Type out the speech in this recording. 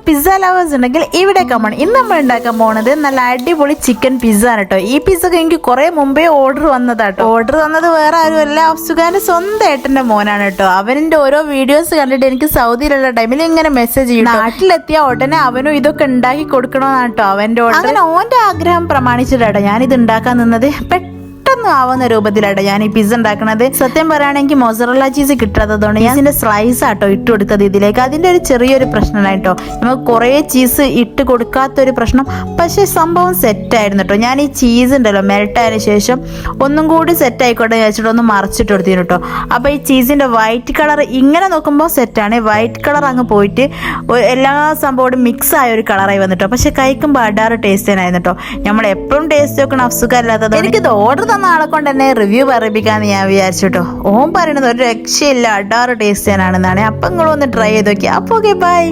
Pizza lovers ഉണ്ടെങ്കിൽ ഇവിടെ come on. ഇന്ന് നമ്മൾ ഉണ്ടാക്കാൻ പോകുന്നത് നല്ല അടിപൊളി ചിക്കൻ പിസ്സ ആണ് കേട്ടോ. ഈ പിസ്സ എനിക്ക് കുറെ മുമ്പേ ഓർഡർ വന്നതാട്ടോ. ഓർഡർ വന്നത് വേറെ ആരുമല്ല, അഫ്സുഖാന്റെ സ്വന്തം ഏട്ടന്റെ മോനാണ് കേട്ടോ. അവന്റെ ഓരോ വീഡിയോസ് കണ്ടിട്ട് എനിക്ക് സൗദിയിലുള്ള ടൈമിൽ ഇങ്ങനെ മെസ്സേജ് ചെയ്യും. നാട്ടിലെത്തിയ ഉടനെ അവനും ഇതൊക്കെ ഉണ്ടാക്കി കൊടുക്കണമെന്നാണ് കേട്ടോ അവന്റെ ഓർഡർ. അങ്ങനെ ഓന്റെ ആഗ്രഹം പ്രമാണിച്ചിട്ടാട്ടോ ഞാൻ ഇത് ഉണ്ടാക്കാൻ നിന്നത്. ആവുന്ന രൂപത്തിലാട്ടോ ഞാൻ ഈ പിസ്സ ഉണ്ടാക്കുന്നത്. സത്യം പറയുകയാണെങ്കിൽ മൊസറല്ല ചീസ് കിട്ടാത്തതുകൊണ്ട് ഞാൻ ഇതിന്റെ സ്ലൈസ് ആട്ടോ ഇട്ട് കൊടുത്തത് ഇതിലേക്ക്. അതിന്റെ ഒരു ചെറിയൊരു പ്രശ്നമായിട്ടോ, നമുക്ക് കുറെ ചീസ് ഇട്ട് കൊടുക്കാത്തൊരു പ്രശ്നം. പക്ഷെ സംഭവം സെറ്റ് ആയിരുന്നു കേട്ടോ. ഞാൻ ഈ ചീസ് ഉണ്ടല്ലോ മെൽറ്റ് ആയതിനു ശേഷം ഒന്നും കൂടി സെറ്റ് ആയിക്കോട്ടെ വെച്ചിട്ട് ഒന്ന് മറിച്ചിട്ട് കൊടുത്തിരുന്നു കേട്ടോ. അപ്പൊ ഈ ചീസിന്റെ വൈറ്റ് കളർ ഇങ്ങനെ നോക്കുമ്പോൾ സെറ്റാണ്. വൈറ്റ് കളർ അങ്ങ് പോയിട്ട് എല്ലാ സംഭവവും മിക്സ് ആയ ഒരു കളറായി വന്നിട്ടോ. പക്ഷെ കഴിക്കുമ്പോൾ അടാറ് ടേസ്റ്റ് തന്നെയായിരുന്നു കേട്ടോ. നമ്മൾ എപ്പോഴും ടേസ്റ്റ് നോക്കണം അഫ്സുഖല്ലാത്തത്. എനിക്കിത് ഓർഡർ തന്ന ആളെ കൊണ്ട് തന്നെ റിവ്യൂ പറയിപ്പിക്കാന്ന് ഞാൻ വിചാരിച്ചു കേട്ടോ. ഓൻ പറയുന്നത് ഒരു രക്ഷയില്ല, അടാറ് ടേസ്റ്റ് തന്നെയാണെന്നാണ്. അപ്പം നിങ്ങളൊന്ന് ട്രൈ ചെയ്ത് നോക്കിയാൽ. അപ്പോൾ ഓക്കെ, ബൈ.